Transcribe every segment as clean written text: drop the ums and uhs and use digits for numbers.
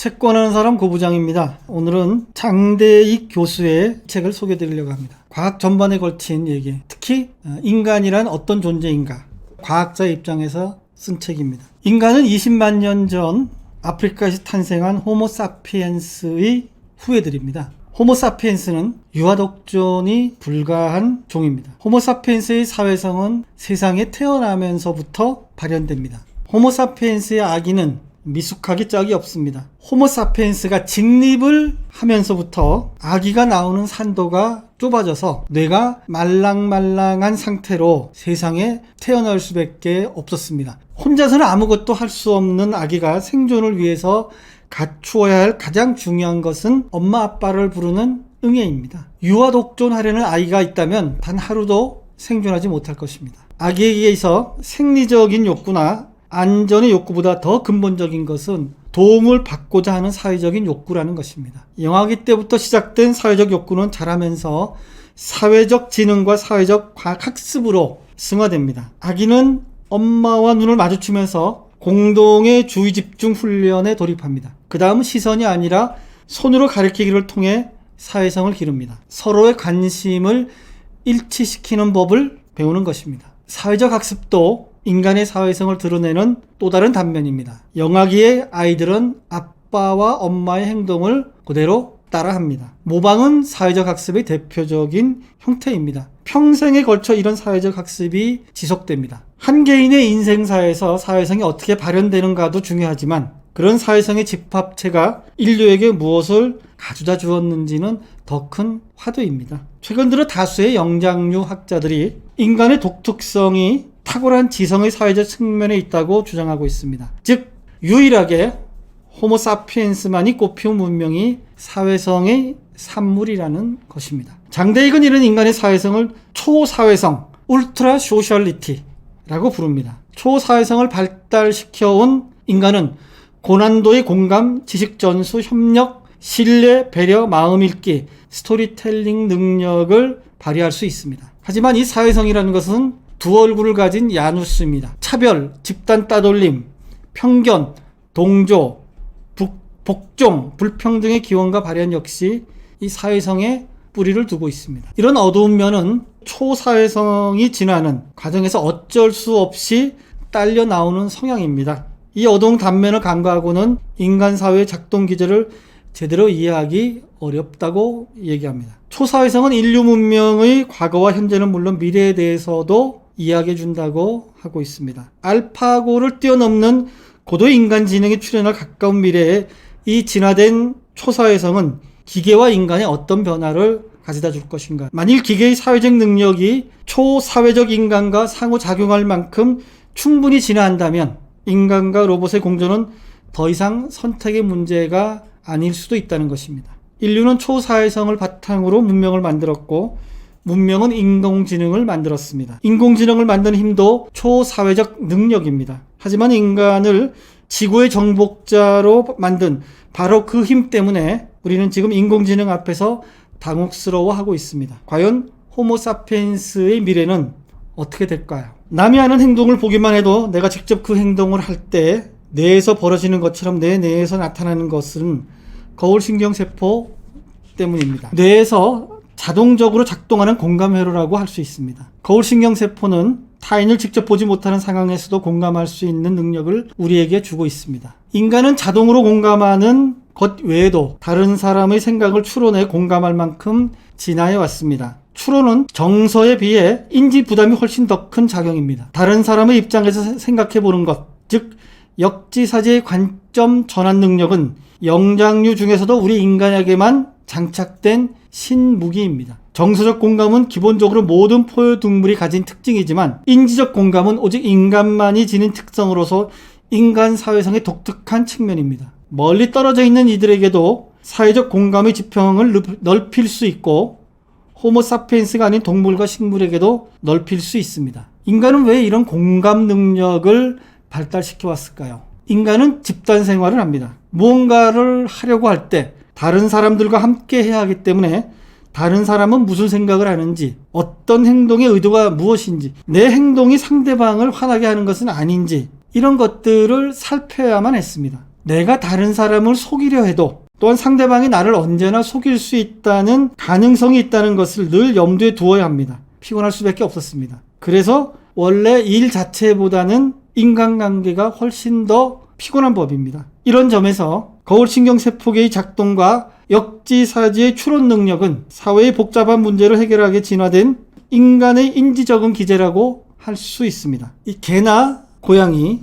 채권하는 사람 고부장입니다. 오늘은 장대익 교수의 책을 소개해 드리려고 합니다. 과학 전반에 걸친 얘기, 특히 인간이란 어떤 존재인가, 과학자의 입장에서 쓴 책입니다. 인간은 20만 년 전 아프리카에서 탄생한 호모사피엔스의 후예들입니다. 호모사피엔스는 유아독존이 불가한 종입니다. 호모사피엔스의 사회성은 세상에 태어나면서부터 발현됩니다. 호모사피엔스의 아기는 미숙하기 짝이 없습니다. 호모사피엔스가 직립을 하면서부터 아기가 나오는 산도가 좁아져서 뇌가 말랑말랑한 상태로 세상에 태어날 수밖에 없었습니다. 혼자서는 아무것도 할 수 없는 아기가 생존을 위해서 갖추어야 할 가장 중요한 것은 엄마 아빠를 부르는 응애입니다. 유아독존하려는 아이가 있다면 단 하루도 생존하지 못할 것입니다. 아기에게서 생리적인 욕구나 안전의 욕구보다 더 근본적인 것은 도움을 받고자 하는 사회적인 욕구라는 것입니다. 영아기 때부터 시작된 사회적 욕구는 자라면서 사회적 지능과 사회적 과학학습으로 승화됩니다. 아기는 엄마와 눈을 마주치면서 공동의 주의 집중 훈련에 돌입합니다. 그 다음은 시선이 아니라 손으로 가리키기를 통해 사회성을 기릅니다. 서로의 관심을 일치시키는 법을 배우는 것입니다. 사회적 학습도 인간의 사회성을 드러내는 또 다른 단면입니다. 영아기의 아이들은 아빠와 엄마의 행동을 그대로 따라합니다. 모방은 사회적 학습의 대표적인 형태입니다. 평생에 걸쳐 이런 사회적 학습이 지속됩니다. 한 개인의 인생사에서 사회성이 어떻게 발현되는가도 중요하지만 그런 사회성의 집합체가 인류에게 무엇을 가져다 주었는지는 더 큰 화두입니다. 최근 들어 다수의 영장류 학자들이 인간의 독특성이 탁월한 지성의 사회적 측면에 있다고 주장하고 있습니다. 즉 유일하게 호모사피엔스만이 꼽히는 문명이 사회성의 산물이라는 것입니다. 장대익은 이런 인간의 사회성을 초사회성, 울트라 소셜리티라고 부릅니다. 초사회성을 발달시켜온 인간은 고난도의 공감, 지식 전수, 협력, 신뢰, 배려, 마음 읽기, 스토리텔링 능력을 발휘할 수 있습니다. 하지만 이 사회성이라는 것은 두 얼굴을 가진 야누스입니다. 차별, 집단 따돌림, 편견, 동조, 복종, 불평등의 기원과 발현 역시 이 사회성에 뿌리를 두고 있습니다. 이런 어두운 면은 초사회성이 지나는 과정에서 어쩔 수 없이 딸려 나오는 성향입니다. 이 어두운 단면을 간과하고는 인간 사회의 작동 기제를 제대로 이해하기 어렵다고 얘기합니다. 초사회성은 인류 문명의 과거와 현재는 물론 미래에 대해서도 이야기해 준다고 하고 있습니다. 알파고를 뛰어넘는 고도의 인간 지능이 출현할 가까운 미래에 이 진화된 초사회성은 기계와 인간의 어떤 변화를 가져다 줄 것인가. 만일 기계의 사회적 능력이 초사회적 인간과 상호작용할 만큼 충분히 진화한다면 인간과 로봇의 공존은 더 이상 선택의 문제가 아닐 수도 있다는 것입니다. 인류는 초사회성을 바탕으로 문명을 만들었고 문명은 인공지능을 만들었습니다. 인공지능을 만드는 힘도 초사회적 능력입니다. 하지만 인간을 지구의 정복자로 만든 바로 그 힘 때문에 우리는 지금 인공지능 앞에서 당혹스러워하고 있습니다. 과연 호모사피엔스의 미래는 어떻게 될까요? 남이 하는 행동을 보기만 해도 내가 직접 그 행동을 할 때 뇌에서 벌어지는 것처럼 내 뇌에서 나타나는 것은 거울신경세포 때문입니다. 뇌에서 자동적으로 작동하는 공감회로라고 할 수 있습니다. 거울신경세포는 타인을 직접 보지 못하는 상황에서도 공감할 수 있는 능력을 우리에게 주고 있습니다. 인간은 자동으로 공감하는 것 외에도 다른 사람의 생각을 추론해 공감할 만큼 진화해 왔습니다. 추론은 정서에 비해 인지 부담이 훨씬 더 큰 작용입니다. 다른 사람의 입장에서 생각해 보는 것, 즉 역지사지의 관점 전환 능력은 영장류 중에서도 우리 인간에게만 장착된 신무기입니다. 정서적 공감은 기본적으로 모든 포유동물이 가진 특징이지만 인지적 공감은 오직 인간만이 지닌 특성으로서 인간 사회성의 독특한 측면입니다. 멀리 떨어져 있는 이들에게도 사회적 공감의 지평을 넓힐 수 있고 호모사피엔스가 아닌 동물과 식물에게도 넓힐 수 있습니다. 인간은 왜 이런 공감 능력을 발달시켜 왔을까요? 인간은 집단 생활을 합니다. 무언가를 하려고 할 때 다른 사람들과 함께 해야 하기 때문에 다른 사람은 무슨 생각을 하는지, 어떤 행동의 의도가 무엇인지, 내 행동이 상대방을 화나게 하는 것은 아닌지 이런 것들을 살펴야만 했습니다. 내가 다른 사람을 속이려 해도 또한 상대방이 나를 언제나 속일 수 있다는 가능성이 있다는 것을 늘 염두에 두어야 합니다. 피곤할 수밖에 없었습니다. 그래서 원래 일 자체보다는 인간관계가 훨씬 더 피곤한 법입니다. 이런 점에서 거울신경세포계의 작동과 역지사지의 추론 능력은 사회의 복잡한 문제를 해결하게 진화된 인간의 인지적응 기제라고 할 수 있습니다. 이 개나 고양이,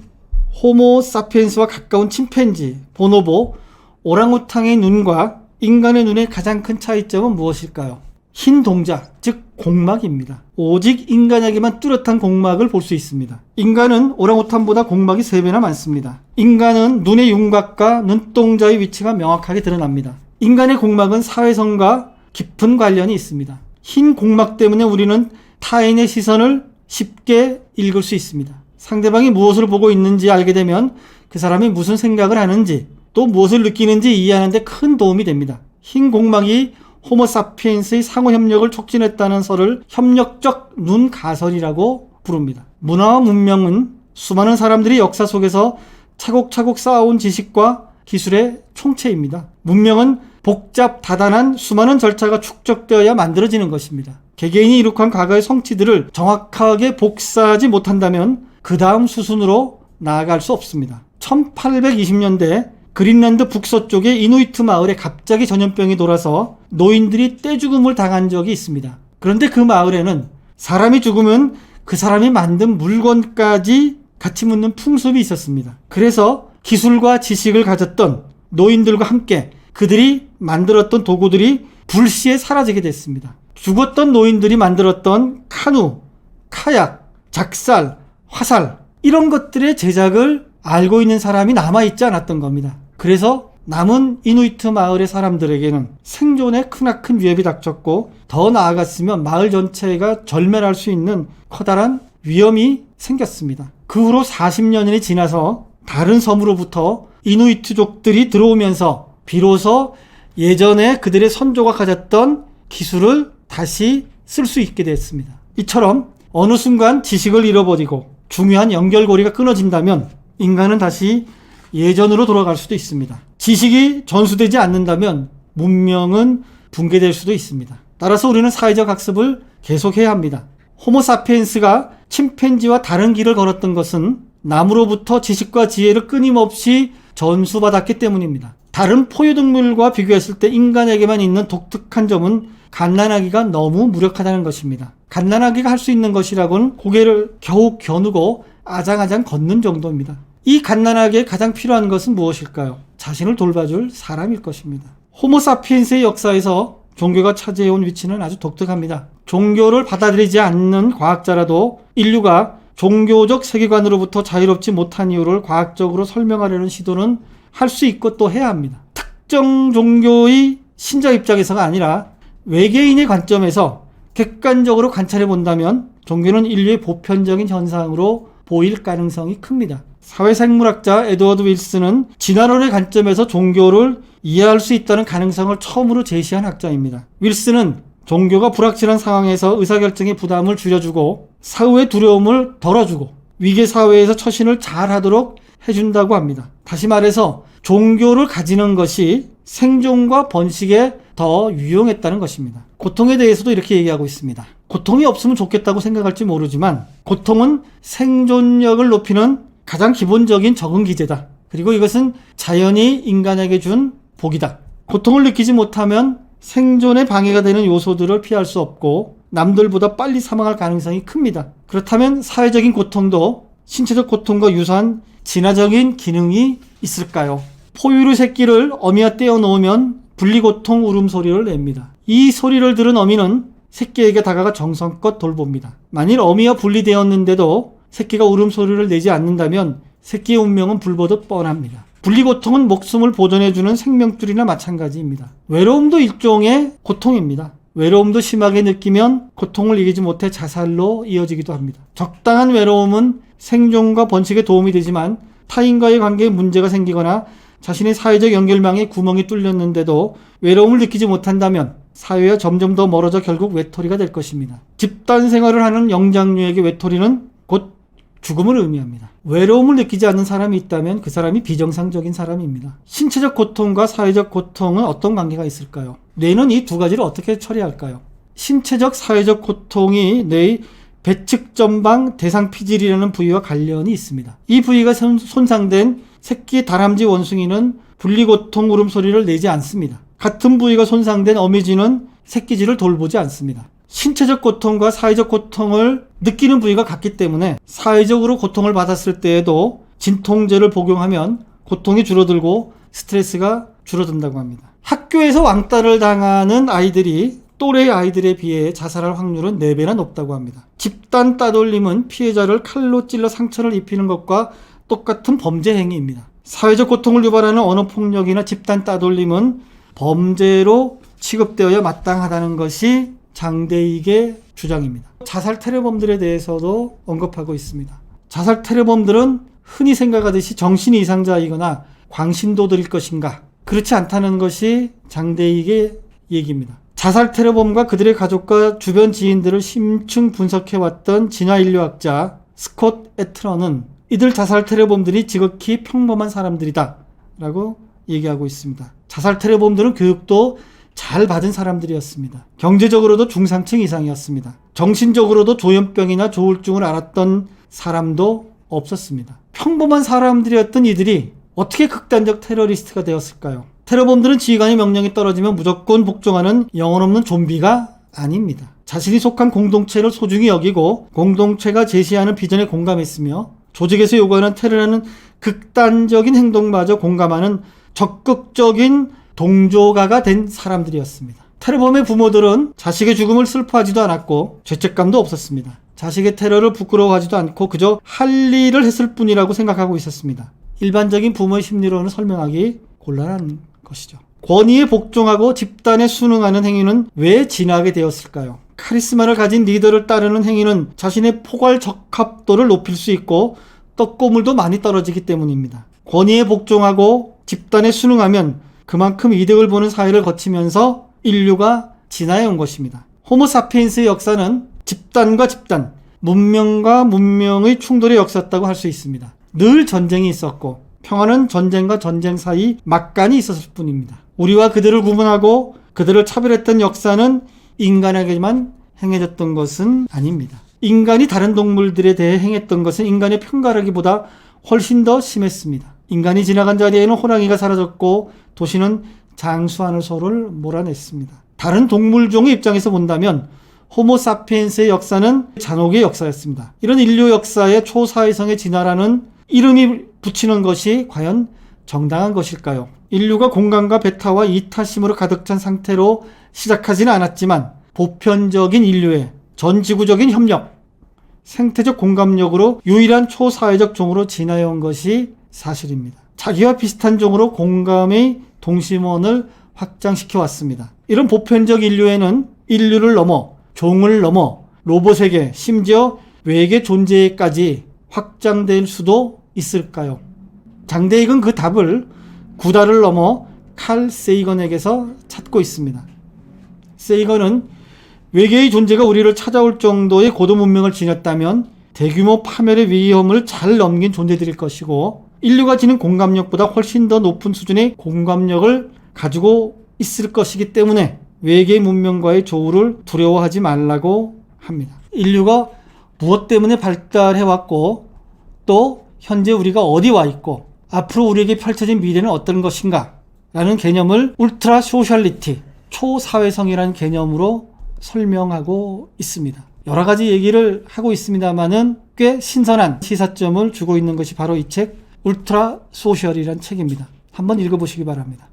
호모 사피엔스와 가까운 침팬지, 보노보, 오랑우탕의 눈과 인간의 눈의 가장 큰 차이점은 무엇일까요? 흰 동작, 즉 공막입니다. 오직 인간에게만 뚜렷한 공막을 볼 수 있습니다. 인간은 오랑우탄보다 공막이 3배나 많습니다. 인간은 눈의 윤곽과 눈동자의 위치가 명확하게 드러납니다. 인간의 공막은 사회성과 깊은 관련이 있습니다. 흰 공막 때문에 우리는 타인의 시선을 쉽게 읽을 수 있습니다. 상대방이 무엇을 보고 있는지 알게 되면 그 사람이 무슨 생각을 하는지 또 무엇을 느끼는지 이해하는 데 큰 도움이 됩니다. 흰 공막이 호모사피엔스의 상호협력을 촉진했다는 설을 협력적 눈가설이라고 부릅니다. 문화와 문명은 수많은 사람들이 역사 속에서 차곡차곡 쌓아온 지식과 기술의 총체입니다. 문명은 복잡, 다단한 수많은 절차가 축적되어야 만들어지는 것입니다. 개개인이 이룩한 과거의 성취들을 정확하게 복사하지 못한다면 그 다음 수순으로 나아갈 수 없습니다. 1820년대 그린란드 북서쪽의 이누이트 마을에 갑자기 전염병이 돌아서 노인들이 떼죽음을 당한 적이 있습니다. 그런데 그 마을에는 사람이 죽으면 그 사람이 만든 물건까지 같이 묻는 풍습이 있었습니다. 그래서 기술과 지식을 가졌던 노인들과 함께 그들이 만들었던 도구들이 불시에 사라지게 됐습니다. 죽었던 노인들이 만들었던 카누, 카약, 작살, 화살 이런 것들의 제작을 알고 있는 사람이 남아있지 않았던 겁니다. 그래서 남은 이누이트 마을의 사람들에게는 생존에 크나큰 위협이 닥쳤고 더 나아갔으면 마을 전체가 절멸할 수 있는 커다란 위험이 생겼습니다. 그 후로 40년이 지나서 다른 섬으로부터 이누이트족들이 들어오면서 비로소 예전에 그들의 선조가 가졌던 기술을 다시 쓸 수 있게 됐습니다. 이처럼 어느 순간 지식을 잃어버리고 중요한 연결고리가 끊어진다면 인간은 다시 예전으로 돌아갈 수도 있습니다. 지식이 전수되지 않는다면 문명은 붕괴될 수도 있습니다. 따라서 우리는 사회적 학습을 계속해야 합니다. 호모사피엔스가 침팬지와 다른 길을 걸었던 것은 남으로부터 지식과 지혜를 끊임없이 전수받았기 때문입니다. 다른 포유동물과 비교했을 때 인간에게만 있는 독특한 점은 갓난아기가 너무 무력하다는 것입니다. 갓난아기가 할 수 있는 것이라고는 고개를 겨우 겨누고 아장아장 걷는 정도입니다. 이 갓난아기에 가장 필요한 것은 무엇일까요? 자신을 돌봐줄 사람일 것입니다. 호모사피엔스의 역사에서 종교가 차지해온 위치는 아주 독특합니다. 종교를 받아들이지 않는 과학자라도 인류가 종교적 세계관으로부터 자유롭지 못한 이유를 과학적으로 설명하려는 시도는 할 수 있고 또 해야 합니다. 특정 종교의 신자 입장에서가 아니라 외계인의 관점에서 객관적으로 관찰해 본다면 종교는 인류의 보편적인 현상으로 보일 가능성이 큽니다. 사회생물학자 에드워드 윌슨은 진화론의 관점에서 종교를 이해할 수 있다는 가능성을 처음으로 제시한 학자입니다. 윌슨은 종교가 불확실한 상황에서 의사결정의 부담을 줄여주고 사후의 두려움을 덜어주고 위계 사회에서 처신을 잘하도록 해준다고 합니다. 다시 말해서 종교를 가지는 것이 생존과 번식에 더 유용했다는 것입니다. 고통에 대해서도 이렇게 얘기하고 있습니다. 고통이 없으면 좋겠다고 생각할지 모르지만 고통은 생존력을 높이는 가장 기본적인 적응 기제다. 그리고 이것은 자연이 인간에게 준 복이다. 고통을 느끼지 못하면 생존에 방해가 되는 요소들을 피할 수 없고 남들보다 빨리 사망할 가능성이 큽니다. 그렇다면 사회적인 고통도 신체적 고통과 유사한 진화적인 기능이 있을까요? 포유류 새끼를 어미와 떼어 놓으면 분리고통 울음소리를 냅니다. 이 소리를 들은 어미는 새끼에게 다가가 정성껏 돌봅니다. 만일 어미와 분리되었는데도 새끼가 울음소리를 내지 않는다면 새끼의 운명은 불보듯 뻔합니다. 분리고통은 목숨을 보존해주는 생명줄이나 마찬가지입니다. 외로움도 일종의 고통입니다. 외로움도 심하게 느끼면 고통을 이기지 못해 자살로 이어지기도 합니다. 적당한 외로움은 생존과 번식에 도움이 되지만 타인과의 관계에 문제가 생기거나 자신의 사회적 연결망에 구멍이 뚫렸는데도 외로움을 느끼지 못한다면 사회와 점점 더 멀어져 결국 외톨이가 될 것입니다. 집단 생활을 하는 영장류에게 외톨이는 곧 죽음을 의미합니다. 외로움을 느끼지 않는 사람이 있다면 그 사람이 비정상적인 사람입니다. 신체적 고통과 사회적 고통은 어떤 관계가 있을까요? 뇌는 이 두 가지를 어떻게 처리할까요? 신체적 사회적 고통이 뇌의 배측전방 대상피질이라는 부위와 관련이 있습니다. 이 부위가 손상된 새끼 다람쥐 원숭이는 분리고통 울음소리를 내지 않습니다. 같은 부위가 손상된 어미쥐는 새끼쥐를 돌보지 않습니다. 신체적 고통과 사회적 고통을 느끼는 부위가 같기 때문에 사회적으로 고통을 받았을 때에도 진통제를 복용하면 고통이 줄어들고 스트레스가 줄어든다고 합니다. 학교에서 왕따를 당하는 아이들이 또래의 아이들에 비해 자살할 확률은 4배나 높다고 합니다. 집단 따돌림은 피해자를 칼로 찔러 상처를 입히는 것과 똑같은 범죄 행위입니다. 사회적 고통을 유발하는 언어폭력이나 집단 따돌림은 범죄로 취급되어야 마땅하다는 것이 장대익의 주장입니다. 자살 테러범들에 대해서도 언급하고 있습니다. 자살 테러범들은 흔히 생각하듯이 정신 이상자이거나 광신도들일 것인가? 그렇지 않다는 것이 장대익의 얘기입니다. 자살 테러범과 그들의 가족과 주변 지인들을 심층 분석해왔던 진화인류학자 스콧 애트런은 이들 자살 테러범들이 지극히 평범한 사람들이다 라고 얘기하고 있습니다. 자살 테러범들은 교육도 잘 받은 사람들이었습니다. 경제적으로도 중상층 이상이었습니다. 정신적으로도 조현병이나 조울증을 앓았던 사람도 없었습니다. 평범한 사람들이었던 이들이 어떻게 극단적 테러리스트가 되었을까요? 테러범들은 지휘관의 명령이 떨어지면 무조건 복종하는 영혼 없는 좀비가 아닙니다. 자신이 속한 공동체를 소중히 여기고 공동체가 제시하는 비전에 공감했으며 조직에서 요구하는 테러라는 극단적인 행동마저 공감하는 적극적인 동조가가 된 사람들이었습니다. 테러범의 부모들은 자식의 죽음을 슬퍼하지도 않았고 죄책감도 없었습니다. 자식의 테러를 부끄러워하지도 않고 그저 할 일을 했을 뿐이라고 생각하고 있었습니다. 일반적인 부모의 심리로는 설명하기 곤란한 것이죠. 권위에 복종하고 집단에 순응하는 행위는 왜 진화하게 되었을까요? 카리스마를 가진 리더를 따르는 행위는 자신의 포괄 적합도를 높일 수 있고 떡고물도 많이 떨어지기 때문입니다. 권위에 복종하고 집단에 순응하면 그만큼 이득을 보는 사회를 거치면서 인류가 진화해 온 것입니다. 호모사피엔스의 역사는 집단과 집단, 문명과 문명의 충돌의 역사였다고 할 수 있습니다. 늘 전쟁이 있었고 평화는 전쟁과 전쟁 사이 막간이 있었을 뿐입니다. 우리와 그들을 구분하고 그들을 차별했던 역사는 인간에게만 행해졌던 것은 아닙니다. 인간이 다른 동물들에 대해 행했던 것은 인간의 편가르기보다 훨씬 더 심했습니다. 인간이 지나간 자리에는 호랑이가 사라졌고 도시는 장수하늘 소를 몰아냈습니다. 다른 동물종의 입장에서 본다면 호모사피엔스의 역사는 잔혹의 역사였습니다. 이런 인류 역사의 초사회성의 진화라는 이름이 붙이는 것이 과연 정당한 것일까요? 인류가 공간과 배타와 이타심으로 가득 찬 상태로 시작하지는 않았지만 보편적인 인류의 전지구적인 협력, 생태적 공감력으로 유일한 초사회적 종으로 진화해온 것이 사실입니다. 자기와 비슷한 종으로 공감의 동심원을 확장시켜 왔습니다. 이런 보편적 인류에는 인류를 넘어 종을 넘어 로봇에게 심지어 외계 존재까지 확장될 수도 있을까요? 장대익은 그 답을 구달을 넘어 칼 세이건에게서 찾고 있습니다. 세이건은 외계의 존재가 우리를 찾아올 정도의 고도 문명을 지녔다면 대규모 파멸의 위험을 잘 넘긴 존재들일 것이고 인류가 지닌 공감력보다 훨씬 더 높은 수준의 공감력을 가지고 있을 것이기 때문에 외계 문명과의 조우를 두려워하지 말라고 합니다. 인류가 무엇 때문에 발달해왔고 또 현재 우리가 어디 와 있고 앞으로 우리에게 펼쳐진 미래는 어떤 것인가 라는 개념을 울트라 소셜리티, 초사회성이라는 개념으로 설명하고 있습니다. 여러 가지 얘기를 하고 있습니다만은 꽤 신선한 시사점을 주고 있는 것이 바로 이 책 울트라 소셜이라는 책입니다. 한번 읽어보시기 바랍니다.